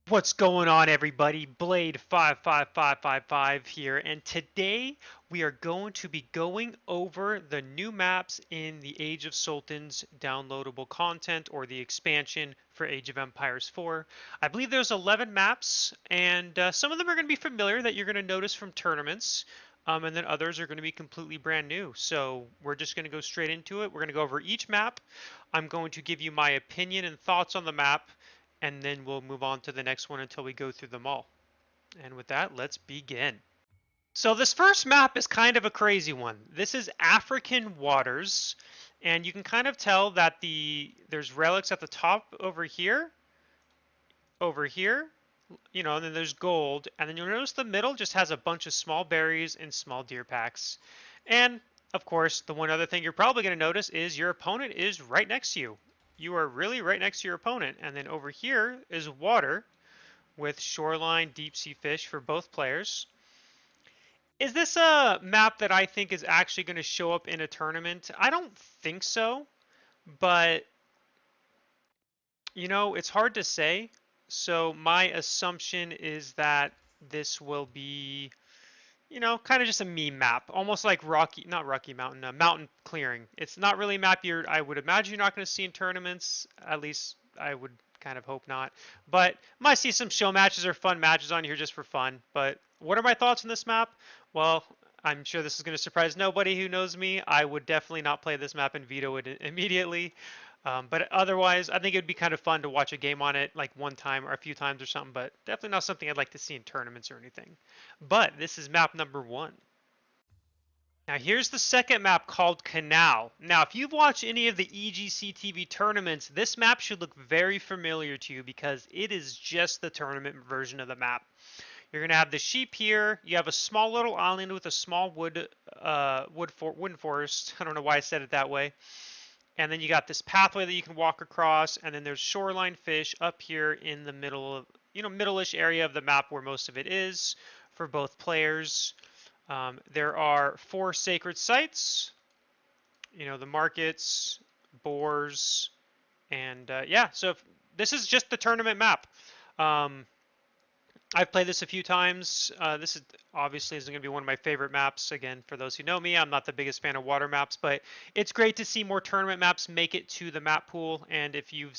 What's going on, everybody? Blade 55555 here, and today we are going to be going over the new maps in the Age of Sultans downloadable content, or the expansion for Age of Empires 4. I believe there's 11 maps, and some of them are going to be familiar that you're going to notice from tournaments, and then others are going to be completely brand new. So we're just going to go straight into it. We're going to go over each map. I'm going to give you my opinion and thoughts on the map, and then we'll move on to the next one until we go through them all. And with that, let's begin. So this first map is kind of a crazy one. This is African Waters, and you can kind of tell that there's relics at the top over here, and then there's gold, and then you'll notice the middle just has a bunch of small berries and small deer packs. And of course, the one other thing you're probably going to notice is your opponent is right next to you. You are really right next to your opponent. And then over here is water with shoreline deep sea fish for both players. Is this a map that I think is actually going to show up in a tournament? I don't think so, but it's hard to say. So my assumption is that this will be, kind of just a meme map, almost like not Rocky Mountain, Mountain Clearing. It's not really a map I would imagine you're not going to see in tournaments. At least I would kind of hope not. But might see some show matches or fun matches on here just for fun. But what are my thoughts on this map? Well, I'm sure this is going to surprise nobody who knows me. I would definitely not play this map and veto it immediately. But otherwise, I think it would be kind of fun to watch a game on it like one time or a few times or something, but definitely not something I'd like to see in tournaments or anything. But this is map number 1. Now here's the second map called Canal. Now if you've watched any of the EGC TV tournaments, this map should look very familiar to you because it is just the tournament version of the map. You're going to have the sheep here. You have a small little island with a small wooden forest. I don't know why I said it that way. And then you got this pathway that you can walk across, and then there's shoreline fish up here in the middle of, middle-ish area of the map where most of it is for both players. There are 4 sacred sites, the markets, boars, and yeah, so this is just the tournament map. I've played this a few times. This is obviously isn't going to be one of my favorite maps. Again, for those who know me, I'm not the biggest fan of water maps, but it's great to see more tournament maps make it to the map pool. And if you've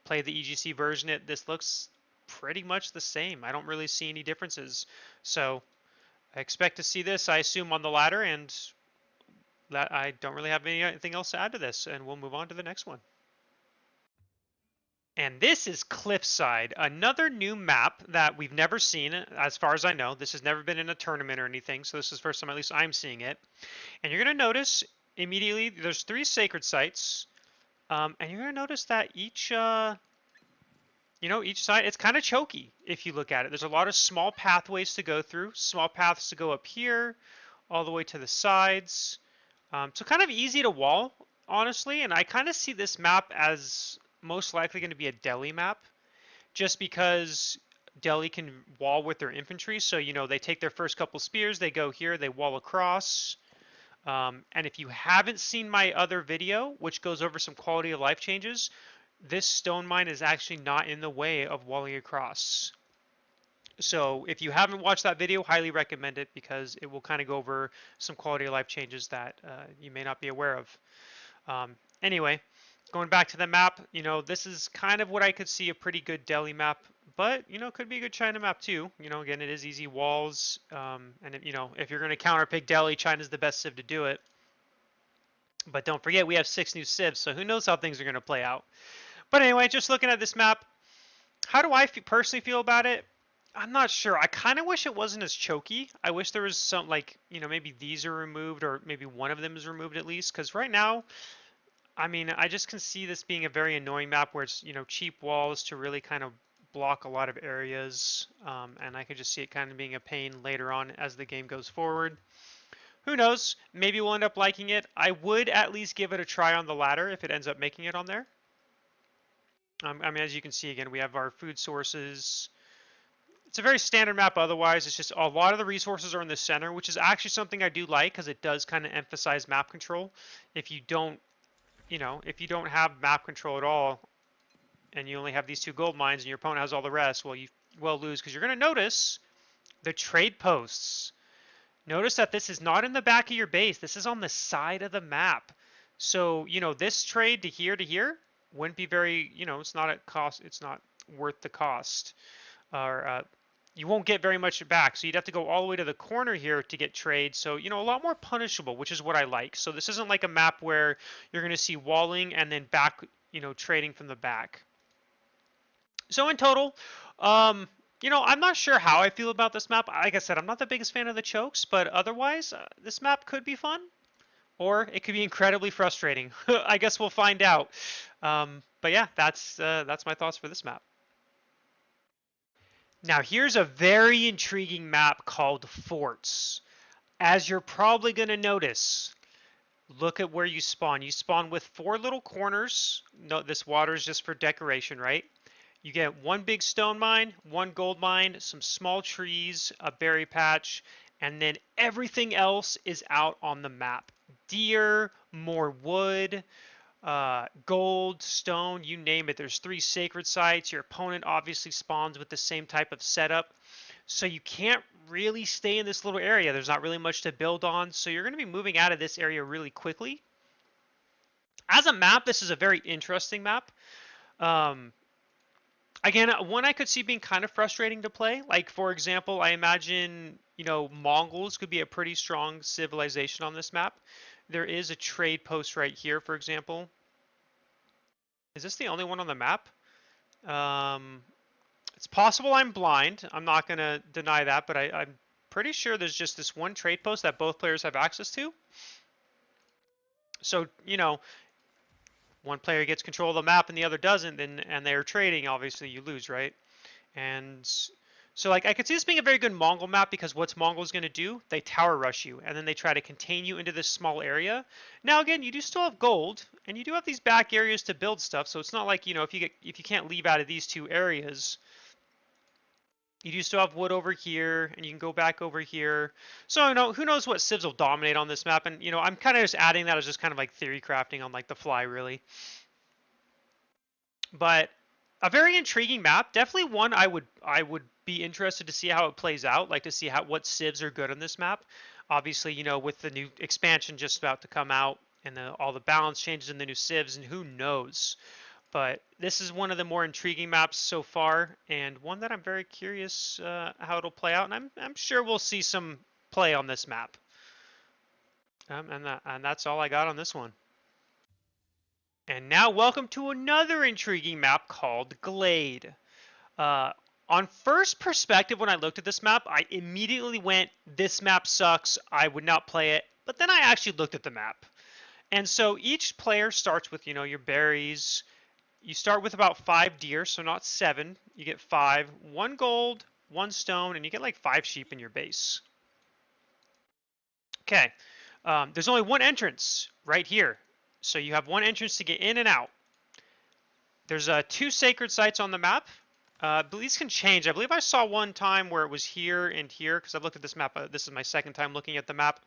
played the EGC version, this looks pretty much the same. I don't really see any differences. So I expect to see this, I assume, on the ladder, and that I don't really have anything else to add to this. And we'll move on to the next one. And this is Cliffside, another new map that we've never seen, as far as I know. This has never been in a tournament or anything, so this is the first time at least I'm seeing it. And you're going to notice immediately there's 3 sacred sites, and you're going to notice that each side, it's kind of choky if you look at it. There's a lot of small pathways to go through, small paths to go up here, all the way to the sides. So kind of easy to wall, honestly, and I kind of see this map as most likely going to be a Delhi map, just because Delhi can wall with their infantry. So, they take their first couple spears, they go here, they wall across. And if you haven't seen my other video, which goes over some quality of life changes, this stone mine is actually not in the way of walling across. So if you haven't watched that video, highly recommend it because it will kind of go over some quality of life changes that you may not be aware of. Anyway, going back to the map, this is kind of what I could see a pretty good Delhi map, but, could be a good China map too. Again, it is easy walls, and, if you're going to counterpick Delhi, China's the best civ to do it. But don't forget, we have 6 new civs, so who knows how things are going to play out. But anyway, just looking at this map, how do I personally feel about it? I'm not sure. I kind of wish it wasn't as choky. I wish there was some, maybe these are removed, or maybe one of them is removed at least, because right now, I mean, I just can see this being a very annoying map where it's, cheap walls to really kind of block a lot of areas. And I could just see it kind of being a pain later on as the game goes forward. Who knows? Maybe we'll end up liking it. I would at least give it a try on the ladder if it ends up making it on there. I mean, as you can see, again, we have our food sources. It's a very standard map otherwise. It's just a lot of the resources are in the center, which is actually something I do like because it does kind of emphasize map control. If you don't have map control at all, and you only have these 2 gold mines and your opponent has all the rest, well, you will lose because you're going to notice the trade posts. Notice that this is not in the back of your base. This is on the side of the map. So, this trade to here wouldn't be very, it's not at cost. It's not worth the cost. Or you won't get very much back. So you'd have to go all the way to the corner here to get trade. So, a lot more punishable, which is what I like. So this isn't like a map where you're going to see walling and then back, trading from the back. So in total, I'm not sure how I feel about this map. Like I said, I'm not the biggest fan of the chokes, but otherwise, this map could be fun, or it could be incredibly frustrating. I guess we'll find out. But yeah, that's my thoughts for this map. Now here's a very intriguing map called Forts. As you're probably going to notice, look at where you spawn. You spawn with 4 little corners. No, this water is just for decoration, right? You get 1 big stone mine, 1 gold mine, some small trees, a berry patch, and then everything else is out on the map. Deer, more wood, gold, stone, you name it. There's 3 sacred sites. Your opponent obviously spawns with the same type of setup. So you can't really stay in this little area. There's not really much to build on. So you're going to be moving out of this area really quickly. As a map, this is a very interesting map. Again, one I could see being kind of frustrating to play. Like, for example, I imagine, Mongols could be a pretty strong civilization on this map. There is a trade post right here, for example. Is this the only one on the map? It's possible I'm blind. I'm not going to deny that, but I'm pretty sure there's just this one trade post that both players have access to. So, one player gets control of the map and the other doesn't, and they're trading, obviously you lose, right? And so like I could see this being a very good Mongol map because what's Mongols going to do? They tower rush you and then they try to contain you into this small area. Now again, you do still have gold and you do have these back areas to build stuff, so it's not like, if you can't leave out of these 2 areas, you do still have wood over here, and you can go back over here. So, who knows what civs will dominate on this map, and, I'm kind of just adding that as just kind of like theory crafting on like the fly, really. But a very intriguing map. Definitely one I would be interested to see how it plays out, like to see what civs are good on this map. Obviously, with the new expansion just about to come out, and all the balance changes in the new civs, and who knows. But this is one of the more intriguing maps so far, and one that I'm very curious how it'll play out. And I'm sure we'll see some play on this map. And that's all I got on this one. And now welcome to another intriguing map called Glade. On first perspective, when I looked at this map, I immediately went, this map sucks, I would not play it. But then I actually looked at the map. And so each player starts with, your berries. You start with about 5 deer, so not 7. You get 5, 1 gold, 1 stone, and you get like 5 sheep in your base. Okay, there's only 1 entrance right here. So you have 1 entrance to get in and out. There's 2 sacred sites on the map. But these can change. I believe I saw one time where it was here and here, because I've looked at this map. This is my second time looking at the map.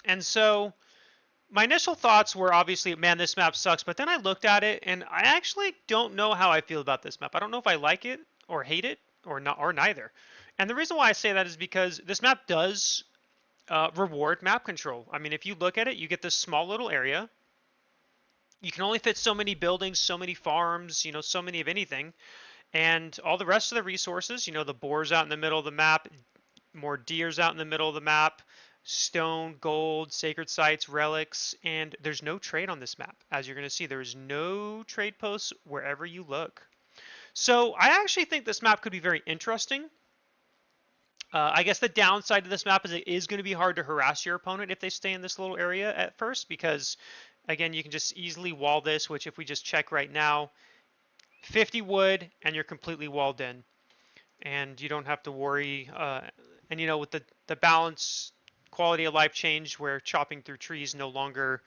And so my initial thoughts were obviously, man, this map sucks. But then I looked at it, and I actually don't know how I feel about this map. I don't know if I like it or hate it or not, or neither. And the reason why I say that is because this map does reward map control. I mean, if you look at it, you get this small little area. You can only fit so many buildings, so many farms, so many of anything. And all the rest of the resources, the boars out in the middle of the map, more deers out in the middle of the map, stone, gold, sacred sites, relics, and there's no trade on this map. As you're going to see, there's no trade posts wherever you look. So I actually think this map could be very interesting. I guess the downside of this map is it is going to be hard to harass your opponent if they stay in this little area at first, because again, you can just easily wall this, which if we just check right now, 50 wood and you're completely walled in. And you don't have to worry. And with the balance quality of life change where chopping through trees no longer,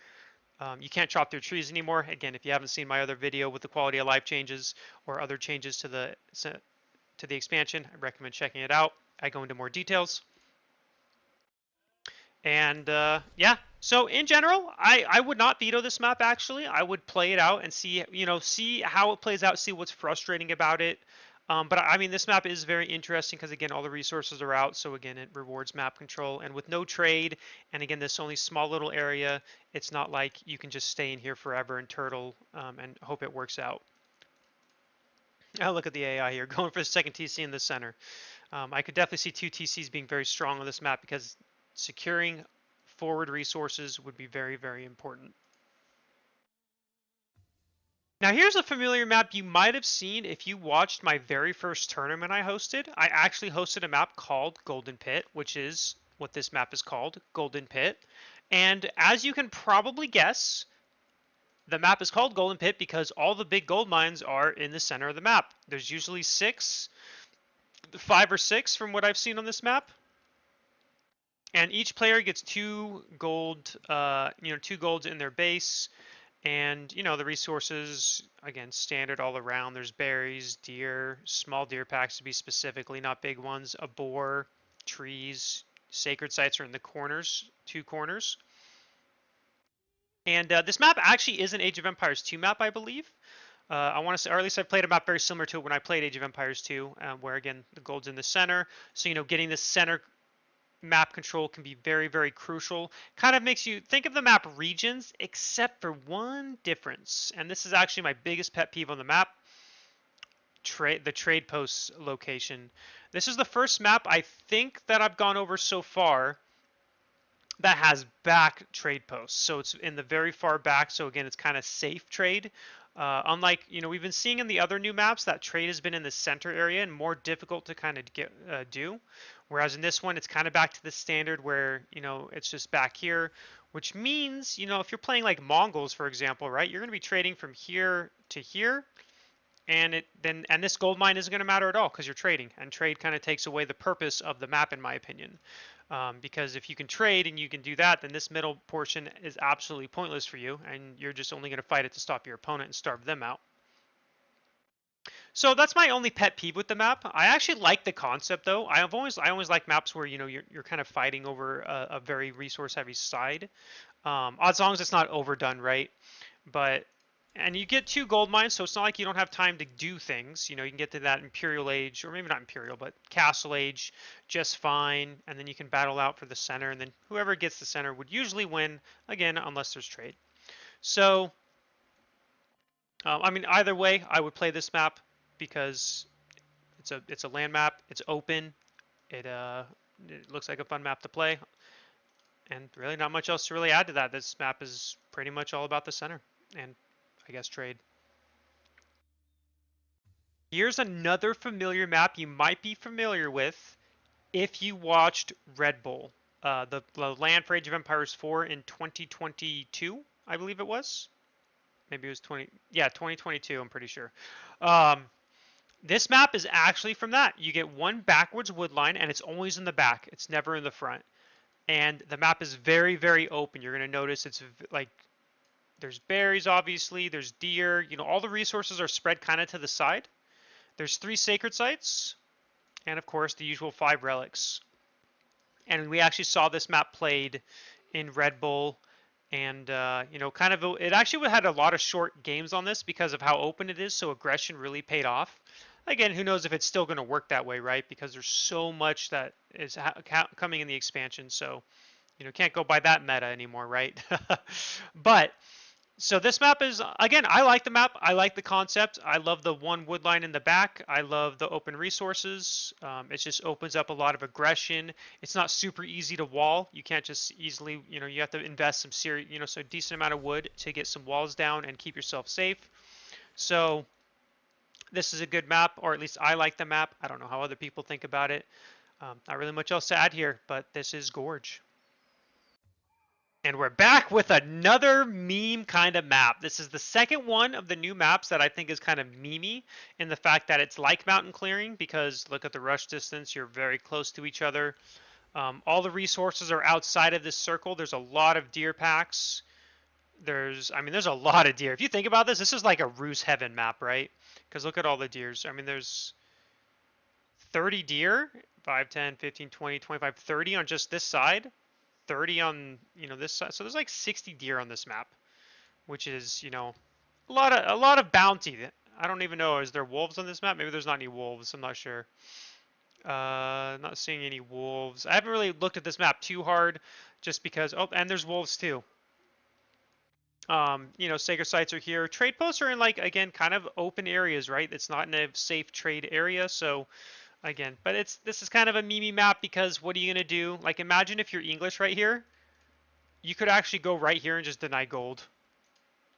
you can't chop through trees anymore. Again, if you haven't seen my other video with the quality of life changes or other changes to the expansion, I recommend checking it out. I go into more details. And yeah, so in general, I would not veto this map actually. I would play it out and see, see how it plays out, see what's frustrating about it. But I mean, this map is very interesting because again, all the resources are out. So again, it rewards map control and with no trade. And again, this only small little area. It's not like you can just stay in here forever and turtle and hope it works out. Oh, look at the AI here going for the second TC in the center. I could definitely see two TCs being very strong on this map because securing forward resources would be very, very important. Now here's a familiar map you might have seen if you watched my very first tournament I hosted. I actually hosted a map called Golden Pit, which is what this map is called, Golden Pit. And as you can probably guess, the map is called Golden Pit because all the big gold mines are in the center of the map. There's usually 5 or 6 from what I've seen on this map. And each player gets 2 gold, 2 golds in their base. And, the resources, again, standard all around. There's berries, deer, small deer packs to be specifically, not big ones, a boar, trees, sacred sites are in the corners, 2 corners. And this map actually is an Age of Empires 2 map, I believe. I want to say, or at least I played a map very similar to it when I played Age of Empires 2, where again, the gold's in the center. So, getting the center map control can be very, very crucial. Kind of makes you think of the map regions, except for one difference. And this is actually my biggest pet peeve on the map, the trade post location. This is the first map I think that I've gone over so far that has back trade posts. So it's in the very far back. So again, it's kind of safe trade. Unlike, we've been seeing in the other new maps that trade has been in the center area and more difficult to kind of do. Whereas in this one, it's kind of back to the standard where, it's just back here, which means, if you're playing like Mongols, for example, right, you're going to be trading from here to here. And this gold mine isn't going to matter at all because you're trading, and trade kind of takes away the purpose of the map, in my opinion. Because if you can trade and you can do that, then this middle portion is absolutely pointless for you, and you're just only going to fight it to stop your opponent and starve them out. So that's my only pet peeve with the map. I actually like the concept though. I always like maps where you're kind of fighting over a very resource heavy side, as long as it's not overdone, right? And you get 2 gold mines, so it's not like you don't have time to do things. You can get to that Imperial Age, or maybe not Imperial, but Castle Age just fine. And then you can battle out for the center, and then whoever gets the center would usually win, again, unless there's trade. So, I mean, either way, I would play this map because it's a land map. It's open. It looks like a fun map to play. And really not much else to really add to that. This map is pretty much all about the center. And I guess trade. Here's another familiar map you might be familiar with if you watched Red Bull, the land for Age of Empires 4 in 2022, I believe it was. Maybe it was 2022, I'm pretty sure. This map is actually from that. You get 1 backwards wood line, and it's always in the back. It's never in the front. And the map is very, very open. You're going to notice it's like there's berries, obviously. There's deer. All the resources are spread kind of to the side. There's 3 sacred sites, and of course the usual 5 relics. And we actually saw this map played in Red Bull, and it actually had a lot of short games on this because of how open it is. So aggression really paid off. Again, who knows if it's still going to work that way, right? Because there's so much that is coming in the expansion, so can't go by that meta anymore, right? But so this map is, again, I like the map. I like the concept. I love the 1 wood line in the back. I love the open resources. It just opens up a lot of aggression. It's not super easy to wall. You can't just easily, you have to invest some so a decent amount of wood to get some walls down and keep yourself safe. So this is a good map, or at least I like the map. I don't know how other people think about it. Not really much else to add here, but this is Gorge. And we're back with another meme kind of map. This is the second one of the new maps that I think is kind of memey in the fact that it's like mountain clearing because look at the rush distance. You're very close to each other. All the resources are outside of this circle. There's a lot of deer packs. There's a lot of deer. If you think about this, this is like a Ruse Heaven map, right? Because look at all the deers. I mean, there's 30 deer, 5, 10, 15, 20, 25, 30 on just this side. 30 on, this side. So there's like 60 deer on this map, which is, a lot of bounty. I don't even know. Is there wolves on this map? Maybe there's not any wolves. I'm not sure. Not seeing any wolves. I haven't really looked at this map too hard, just because. Oh, and there's wolves too. Sacred sites are here. Trade posts are in, like, again, kind of open areas, right? It's not in a safe trade area, so again, but this is kind of a meme map because what are you gonna do? Like, imagine if you're English right here, you could actually go right here and just deny gold.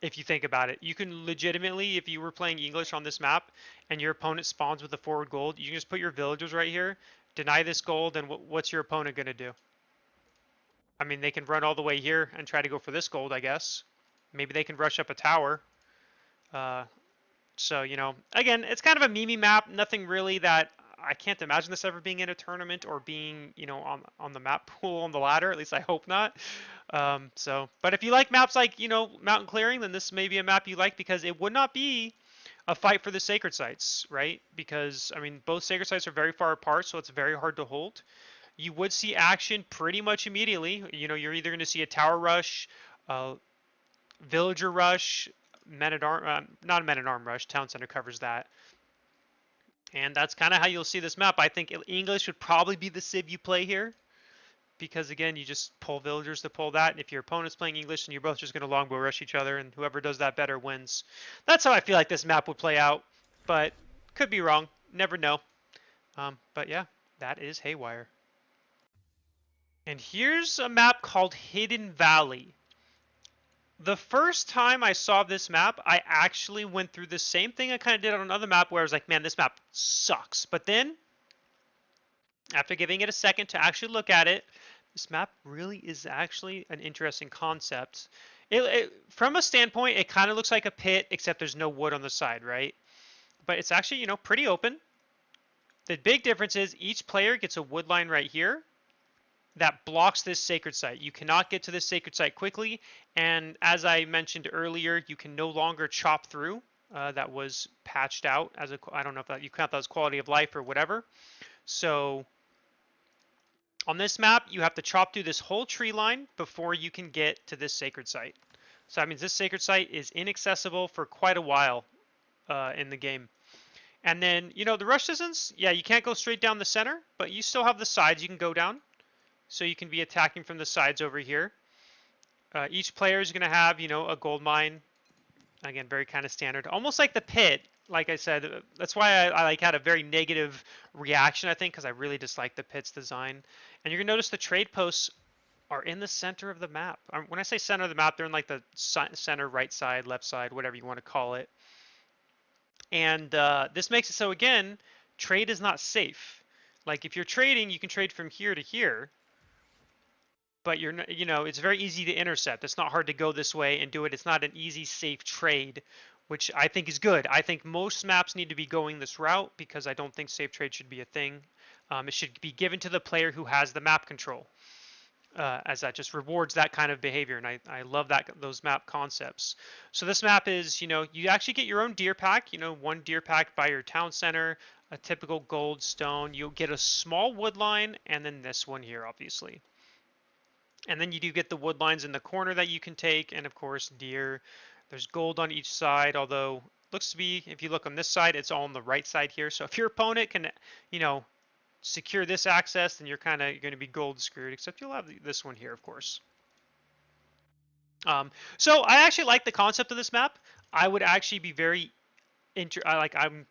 If you think about it, you can legitimately, if you were playing English on this map and your opponent spawns with a forward gold, you can just put your villagers right here, deny this gold, and what's your opponent gonna do? I mean, they can run all the way here and try to go for this gold, I guess. Maybe they can rush up a tower. Uh, So, again, it's kind of a meme map. Nothing really that I can't imagine this ever being in a tournament or being, on the map pool on the ladder. At least I hope not. But if you like maps like, Mountain Clearing, then this may be a map you like because it would not be a fight for the sacred sites, right? Because, I mean, both sacred sites are very far apart, so it's very hard to hold. You would see action pretty much immediately. You're either going to see a tower rush, villager rush, men at arm, not a men at arm rush. Town center covers that, and that's kind of how you'll see this map. I think English would probably be the civ you play here, because again, you just pull villagers to pull that. And if your opponent's playing English, and you're both just going to longbow rush each other, and whoever does that better wins. That's how I feel like this map would play out, but could be wrong. Never know. But yeah, that is Haywire. And here's a map called Hidden Valley. The first time I saw this map, I actually went through the same thing I kind of did on another map where I was like, man, this map sucks. But then, after giving it a second to actually look at it, this map really is actually an interesting concept. From a standpoint, it kind of looks like a pit, except there's no wood on the side, right? But it's actually, pretty open. The big difference is each player gets a wood line right here that blocks this sacred site. You cannot get to this sacred site quickly, and as I mentioned earlier, you can no longer chop through. That was patched out as I don't know if you count that as quality of life or whatever. So on this map, you have to chop through this whole tree line before you can get to this sacred site. So that means this sacred site is inaccessible for quite a while in the game. And then, the rush distance, yeah, you can't go straight down the center, but you still have the sides you can go down. So you can be attacking from the sides over here. Each player is going to have, a gold mine. Again, very kind of standard. Almost like the pit. Like I said, that's why I had a very negative reaction, I think, because I really dislike the pit's design. And you're going to notice the trade posts are in the center of the map. When I say center of the map, they're in like the center, right side, left side, whatever you want to call it. And this makes it so, again, trade is not safe. Like if you're trading, you can trade from here to here, but it's very easy to intercept. It's not hard to go this way and do it. It's not an easy, safe trade, which I think is good. I think most maps need to be going this route because I don't think safe trade should be a thing. It should be given to the player who has the map control, as that just rewards that kind of behavior, and I love those map concepts. So this map is, you actually get your own deer pack, one deer pack by your town center, a typical gold stone. You'll get a small wood line, and then this one here, obviously. And then you do get the wood lines in the corner that you can take, and of course deer. There's gold on each side, although looks to be, if you look on this side, it's all on the right side here. So if your opponent can, secure this access, then you're kind of going to be gold screwed, except you'll have this one here, of course. So I actually like the concept of this map. I would actually be very I'm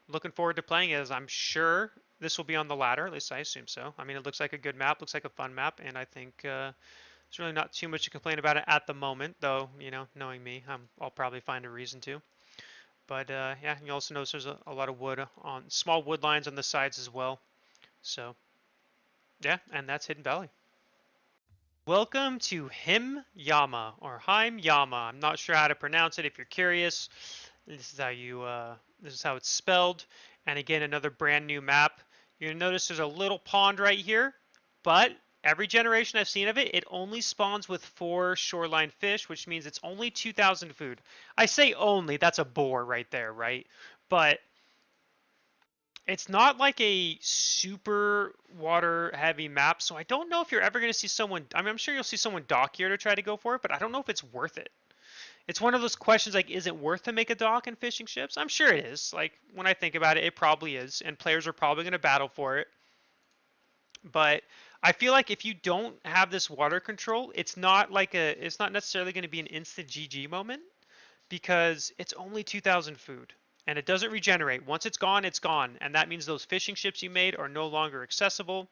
looking forward to playing it, as I'm sure this will be on the ladder, at least I assume so. I mean, it looks like a good map, looks like a fun map, and I think there's really not too much to complain about it at the moment, though, knowing me, I'll probably find a reason to. But yeah, you also notice there's a lot of wood on small wood lines on the sides as well. So yeah, and that's Hidden Valley. Welcome to Himeyama or Himeyama. I'm not sure how to pronounce it. If you're curious, this is how it's spelled. And again, another brand new map. You're gonna notice there's a little pond right here, but every generation I've seen of it, it only spawns with 4 shoreline fish, which means it's only 2,000 food. I say only, that's a bore right there, right? But It's not like a super water heavy map, so I don't know if you're ever going to see someone. I mean, I'm sure you'll see someone dock here to try to go for it, but I don't know if it's worth it. It's one of those questions like, is it worth to make a dock in fishing ships? I'm sure it is. Like, when I think about it, it probably is, and players are probably going to battle for it. But I feel like if you don't have this water control, it's not necessarily going to be an instant GG moment because it's only 2,000 food and it doesn't regenerate. Once it's gone, and that means those fishing ships you made are no longer accessible.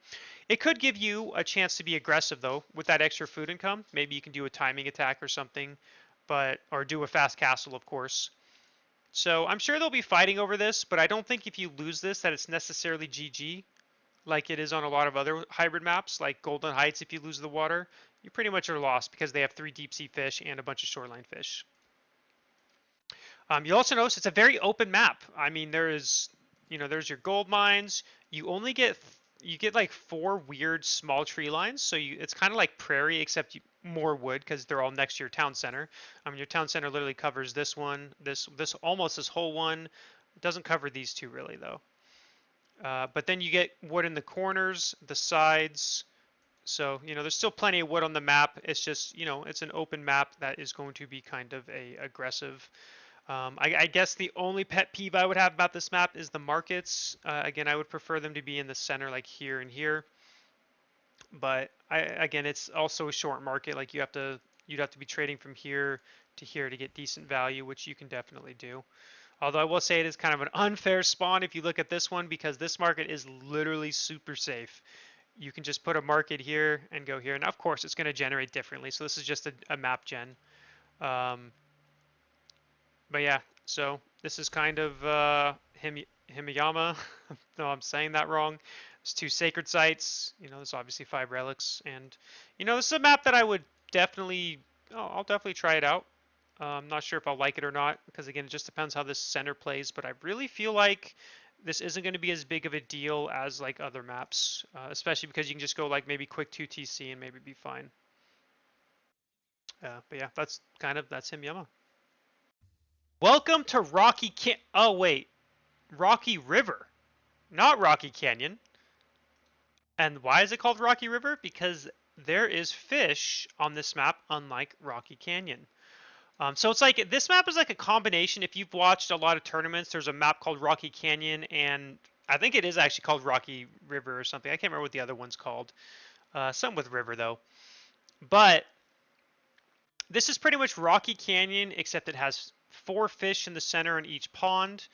It could give you a chance to be aggressive though with that extra food income. Maybe you can do a timing attack or something, or do a fast castle, of course. So I'm sure they'll be fighting over this, but I don't think if you lose this that it's necessarily GG like it is on a lot of other hybrid maps, like Golden Heights. If you lose the water, you pretty much are lost because they have 3 deep sea fish and a bunch of shoreline fish. You'll also notice it's a very open map. I mean, there's your gold mines. You get like 4 weird small tree lines, so it's kind of like prairie except more wood because they're all next to your town center. I mean, your town center literally covers this one, this almost this whole one. It doesn't cover these two really though. But then you get wood in the corners, the sides. So, there's still plenty of wood on the map. It's just, it's an open map that is going to be kind of a aggressive. I guess the only pet peeve I would have about this map is the markets. Again, I would prefer them to be in the center, like here and here. But again, it's also a short market. Like you'd have to be trading from here to get decent value, which you can definitely do. Although I will say it is kind of an unfair spawn if you look at this one because this market is literally super safe. You can just put a market here and go here. And of course, it's going to generate differently. So this is just a map gen. Um, but yeah, so this is kind of Himeyama. No, I'm saying that wrong. There's 2 sacred sites. There's obviously 5 relics. And, this is a map that I would definitely, I'll definitely try it out. I'm not sure if I'll like it or not because again, it just depends how this center plays. But I really feel like this isn't going to be as big of a deal as like other maps, especially because you can just go like maybe quick 2 TC and maybe be fine. But yeah, that's Himeyama. Welcome to Oh wait, Rocky River, not Rocky Canyon. And why is it called Rocky River? Because there is fish on this map, unlike Rocky Canyon. So it's like this map is like a combination. If you've watched a lot of tournaments, there's a map called Rocky Canyon, and I think it is actually called Rocky River or something. I can't remember what the other one's called. Something with river though. But this is pretty much Rocky Canyon, except it has 4 fish in the center in each pond.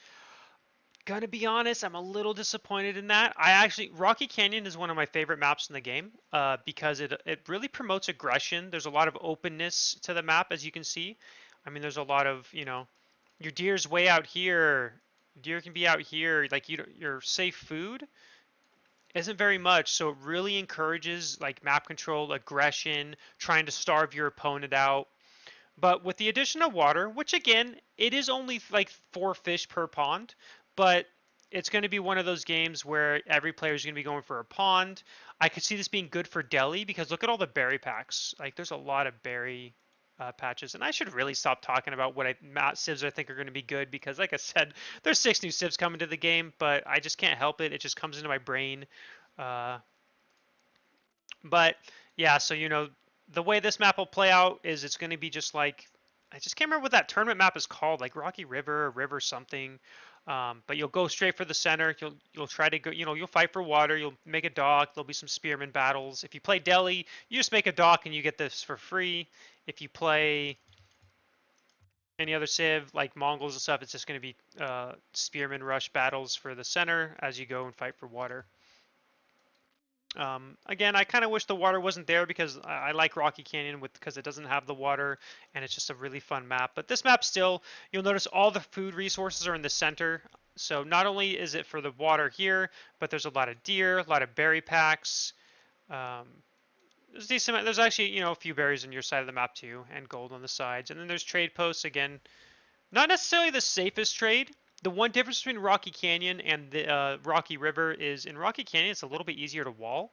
Gonna be honest, I'm a little disappointed in that. Rocky Canyon is one of my favorite maps in the game because it really promotes aggression. There's a lot of openness to the map, as you can see. I mean, there's a lot of, your deer's way out here. Deer can be out here. Like, your safe food isn't very much, so it really encourages, like, map control, aggression, trying to starve your opponent out. But with the addition of water, which again, it is only like 4 fish per pond, but it's going to be one of those games where every player is going to be going for a pond. I could see this being good for Delhi because look at all the berry packs. Like there's a lot of berry patches, and I should really stop talking about what civs I think are going to be good because, like I said, there's 6 new civs coming to the game, but I just can't help it. It just comes into my brain. But yeah, so the way this map will play out is it's going to be just like I just can't remember what that tournament map is called, like Rocky River or River something. But you'll go straight for the center. You'll try to go. You'll fight for water. You'll make a dock. There'll be some spearman battles. If you play Delhi, you just make a dock and you get this for free. If you play any other civ like Mongols and stuff, it's just going to be spearman rush battles for the center as you go and fight for water. Again, I kind of wish the water wasn't there because I like Rocky Canyon because it doesn't have the water and it's just a really fun map. But this map still, you'll notice all the food resources are in the center. So not only is it for the water here, but there's a lot of deer, a lot of berry packs. There's decent. There's actually a few berries on your side of the map too, and gold on the sides. And then there's trade posts again. Not necessarily the safest trade. The one difference between Rocky Canyon and the Rocky River is in Rocky Canyon, it's a little bit easier to wall.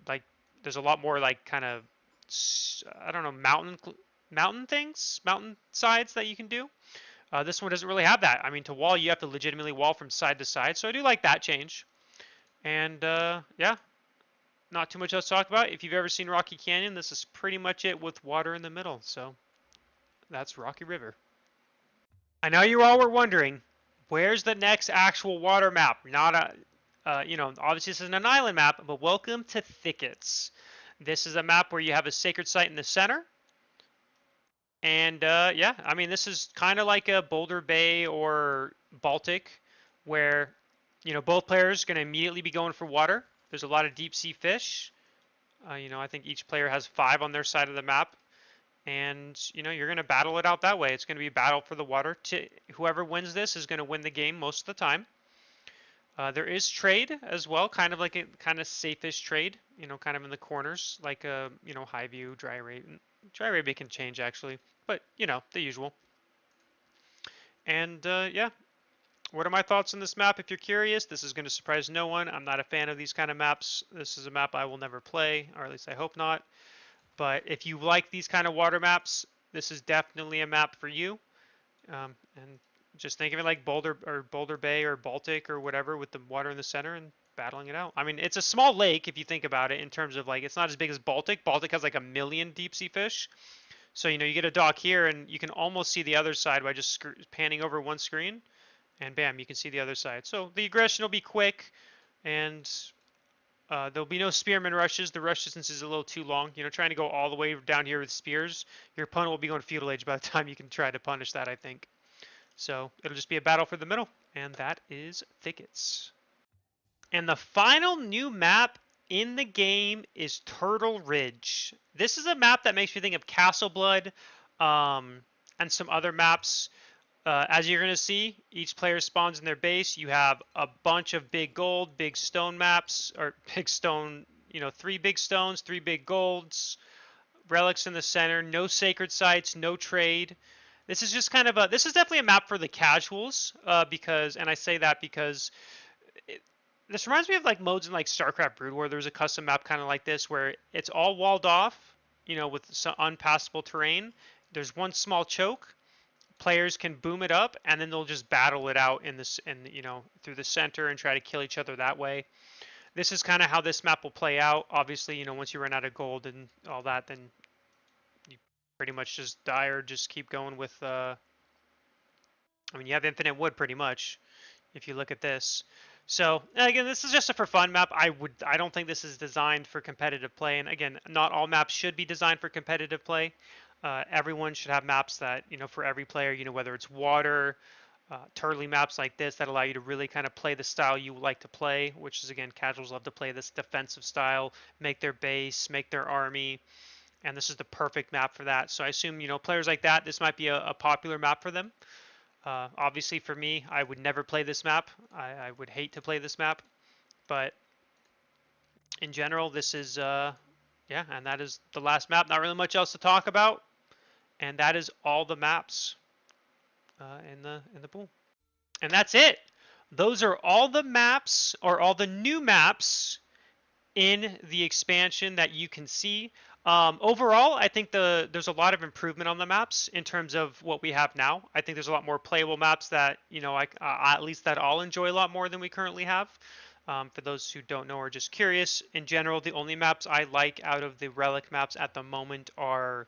Like there's a lot more like kind of, I don't know, mountain things, mountain sides that you can do. This one doesn't really have that. I mean, to wall, you have to legitimately wall from side to side. So I do like that change. And yeah, not too much else to talk about. If you've ever seen Rocky Canyon, this is pretty much it with water in the middle. So that's Rocky River. I know you all were wondering, where's the next actual water map? Not a, obviously this isn't an island map, but welcome to Thickets. This is a map where you have a sacred site in the center. And yeah, I mean, this is kind of like a Boulder Bay or Baltic, where, both players going to immediately be going for water. There's a lot of deep sea fish. I think each player has 5 on their side of the map. And, you're going to battle it out that way. It's going to be a battle for the water. Whoever wins this is going to win the game most of the time. There is trade as well, kind of like a kind of safe-ish trade, kind of in the corners, like a, high view, dry rate. Dry rate can change actually, but, the usual. And yeah, what are my thoughts on this map? If you're curious, this is going to surprise no one. I'm not a fan of these kind of maps. This is a map I will never play, or at least I hope not. But if you like these kind of water maps, this is definitely a map for you. And just think of it like Boulder Bay or Baltic or whatever, with the water in the center and battling it out. I mean, it's a small lake if you think about it, in terms of like, it's not as big as Baltic. Baltic has like 1,000,000 deep sea fish. So, you get a dock here and you can almost see the other side by just panning over one screen, and bam, you can see the other side. So the aggression will be quick, and there'll be no spearman rushes. The rush distance is a little too long. Trying to go all the way down here with spears, your opponent will be going feudal age by the time you can try to punish that, I think. So it'll just be a battle for the middle, and that is Thickets. And the final new map in the game is Turtle Ridge. This is a map that makes me think of Castle Blood, and some other maps. As you're going to see, each player spawns in their base. You have a bunch of big gold, big stone maps, or big stone, 3 big stones, 3 big golds, relics in the center, no sacred sites, no trade. This is just kind of this is definitely a map for the casuals, and I say that because this reminds me of like modes in like StarCraft Brood, where there's a custom map kind of like this, where it's all walled off, with some unpassable terrain. There's one small choke. Players can boom it up, and then they'll just battle it out through the center and try to kill each other that way. This is kind of how this map will play out. Obviously, once you run out of gold and all that, then you pretty much just die or just keep going with. I mean, you have infinite wood pretty much, if you look at this. So again, this is just a for fun map. I don't think this is designed for competitive play. And again, not all maps should be designed for competitive play. Everyone should have maps that, for every player, whether it's water, turtly maps like this that allow you to really kind of play the style you like to play, which is, again, casuals love to play this defensive style, make their base, make their army, and this is the perfect map for that. So I assume, players like that, this might be a popular map for them. Obviously, for me, I would never play this map. I would hate to play this map, but in general, this is, yeah, and that is the last map. Not really much else to talk about. And that is all the maps in the pool. And that's it. Those are all the maps, or all the new maps in the expansion that you can see. Overall, I think there's a lot of improvement on the maps in terms of what we have now. I think there's a lot more playable maps that, at least that I'll enjoy a lot more than we currently have. For those who don't know or just curious, in general, the only maps I like out of the relic maps at the moment are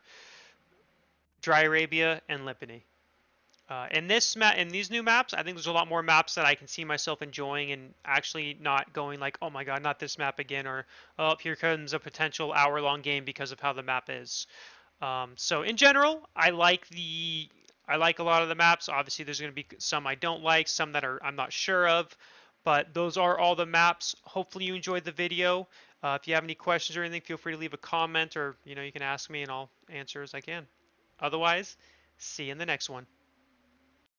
Dry Arabia and Lipany. In these new maps, I think there's a lot more maps that I can see myself enjoying and actually not going like, oh my god, not this map again, or oh, here comes a potential hour-long game because of how the map is. So in general, I like a lot of the maps. Obviously, there's going to be some I don't like, some that I'm not sure of, but those are all the maps. Hopefully, you enjoyed the video. If you have any questions or anything, feel free to leave a comment, or you can ask me and I'll answer as I can. Otherwise, see you in the next one.